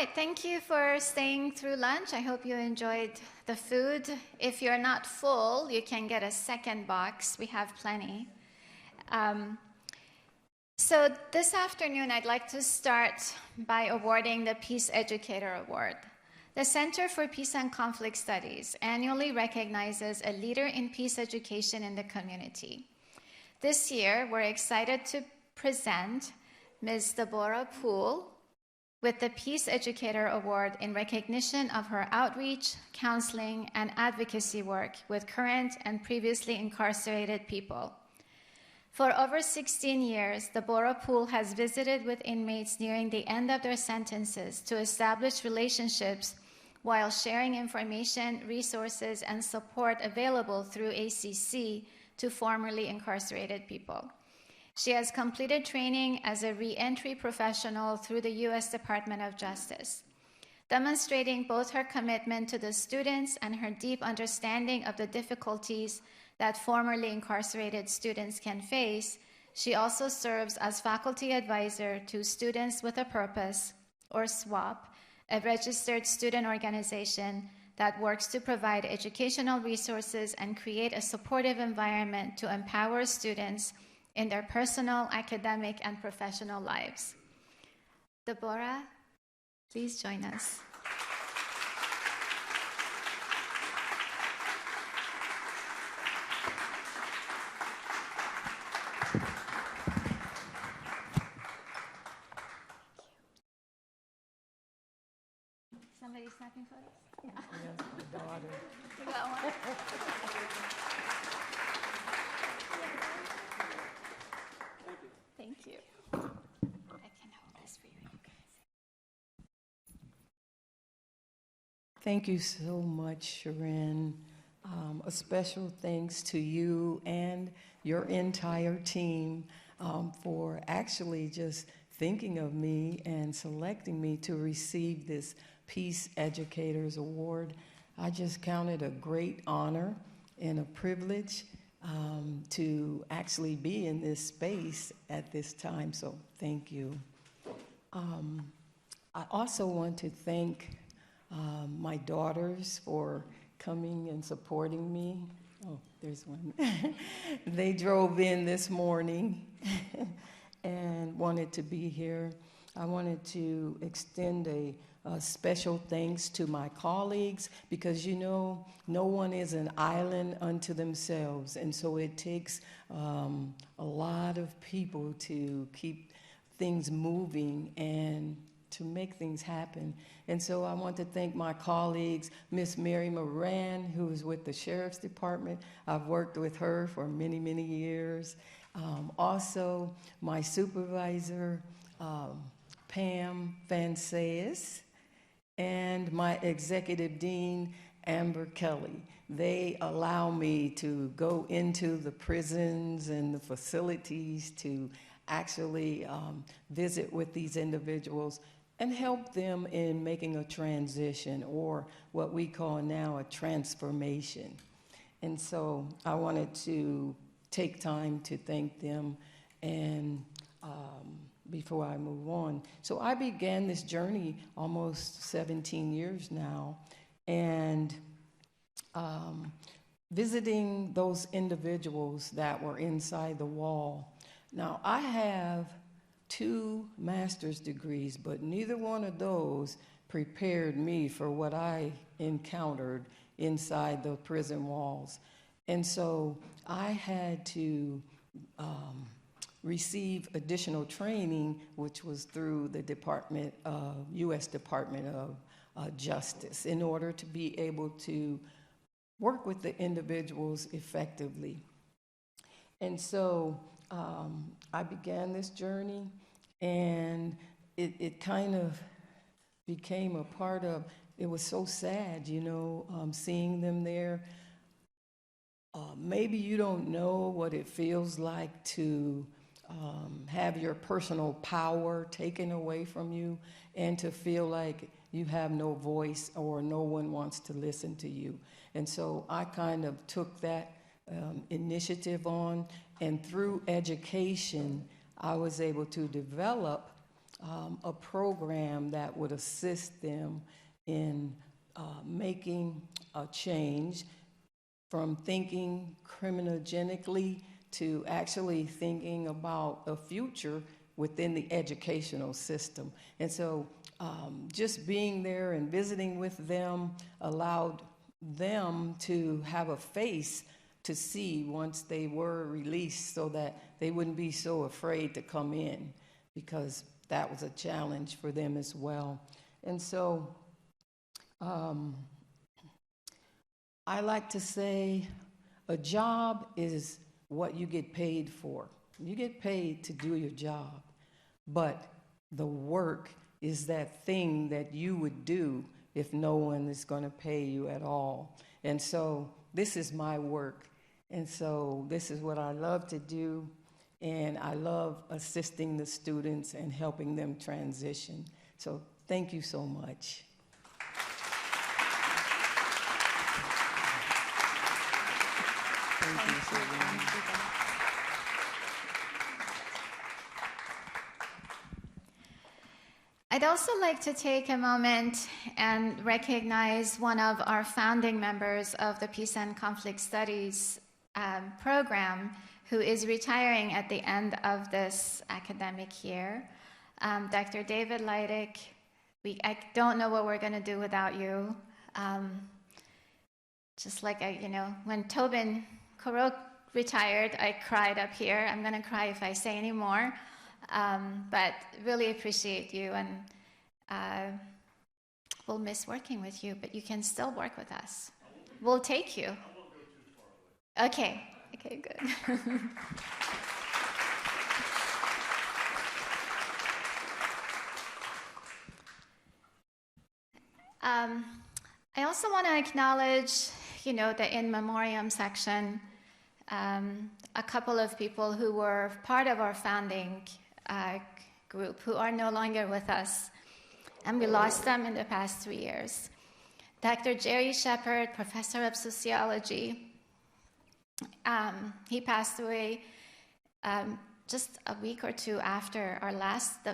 right, thank you for staying through lunch. I hope you enjoyed the food. If you're not full, you can get a second box. We have plenty. So this afternoon, I'd like to start by awarding the Peace Educator Award. The Center for Peace and Conflict Studies annually recognizes a leader in peace education in the community. This year, we're excited to present Ms. Deborah Pool with the Peace Educator Award in recognition of her outreach, counseling, and advocacy work with current and previously incarcerated people. For over 16 years, Deborah Pool has visited with inmates nearing the end of their sentences to establish relationships while sharing information, resources, and support available through ACC to formerly incarcerated people. She has completed training as a reentry professional through the U.S. Department of Justice. Demonstrating both her commitment to the students and her deep understanding of the difficulties that formerly incarcerated students can face, she also serves as faculty advisor to Students with a Purpose, or SWAP, a registered student organization that works to provide educational resources and create a supportive environment to empower students in their personal, academic, and professional lives. Deborah, please join us. Somebody snapping photos? Yeah. Yes, my daughter. You got one? Thank you. I can hold this for you. Thank you so much, Sharon. A special thanks to you and your entire team for actually just thinking of me and selecting me to receive this Peace Educators Award. I just count it a great honor and a privilege to actually be in this space at this time, so thank you. I also want to thank my daughters for coming and supporting me. Oh, there's one. They drove in this morning and wanted to be here. I wanted to extend a special thanks to my colleagues because, you know, no one is an island unto themselves. And so it takes a lot of people to keep things moving and to make things happen. And so I want to thank my colleagues, Miss Mary Moran, who is with the Sheriff's Department. I've worked with her for many, many years. Also, my supervisor, Pam Vanceas, and my executive dean, Amber Kelly. They allow me to go into the prisons and the facilities to actually visit with these individuals and help them in making a transition, or what we call now a transformation. And so I wanted to take time to thank them and before I move on. So I began this journey almost 17 years now, and visiting those individuals that were inside the wall. Now, I have 2 master's degrees, but neither one of those prepared me for what I encountered inside the prison walls. And so I had to receive additional training, which was through the U.S. Department of Justice, in order to be able to work with the individuals effectively. And so I began this journey, and it kind of became a part of, it was so sad, you know, seeing them there. Maybe you don't know what it feels like to have your personal power taken away from you and to feel like you have no voice or no one wants to listen to you. And so I kind of took that initiative on, and through education, I was able to develop a program that would assist them in making a change from thinking criminologically to actually thinking about a future within the educational system. And so just being there and visiting with them allowed them to have a face to see once they were released, so that they wouldn't be so afraid to come in, because that was a challenge for them as well. And so I like to say a job is what you get paid for. You get paid to do your job, but the work is that thing that you would do if no one is going to pay you at all. And so this is my work. And so this is what I love to do. And I love assisting the students and helping them transition. So thank you so much. Thank you so much. I'd also like to take a moment and recognize one of our founding members of the Peace and Conflict Studies program, who is retiring at the end of this academic year. Dr. David Leidick, I don't know what we're going to do without you. Just like, when Tobin Korok retired, I cried up here. I'm going to cry if I say any more. But really appreciate you, and we'll miss working with you, but you can still work with us. We'll take you. I won't go too far away. Okay, good. I also want to acknowledge, the in memoriam section, a couple of people who were part of our founding group who are no longer with us, and we lost them in the past 3 years. Dr. Jerry Shepard, professor of sociology, he passed away just a week or two after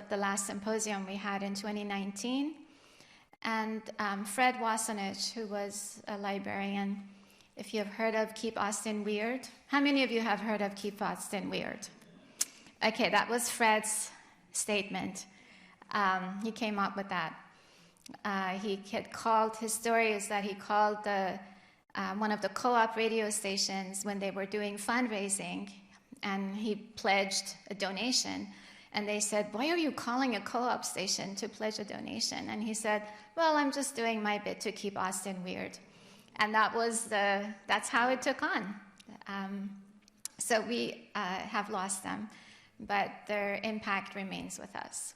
the last symposium we had in 2019. And Fred Wassenich, who was a librarian. If you've heard of Keep Austin Weird, how many of you have heard of Keep Austin Weird? Okay, that was Fred's statement. He came up with that. His story is that he called one of the co-op radio stations when they were doing fundraising, and he pledged a donation. And they said, "Why are you calling a co-op station to pledge a donation?" And he said, "Well, I'm just doing my bit to keep Austin weird." And that's how it took on. So we have lost them, but their impact remains with us.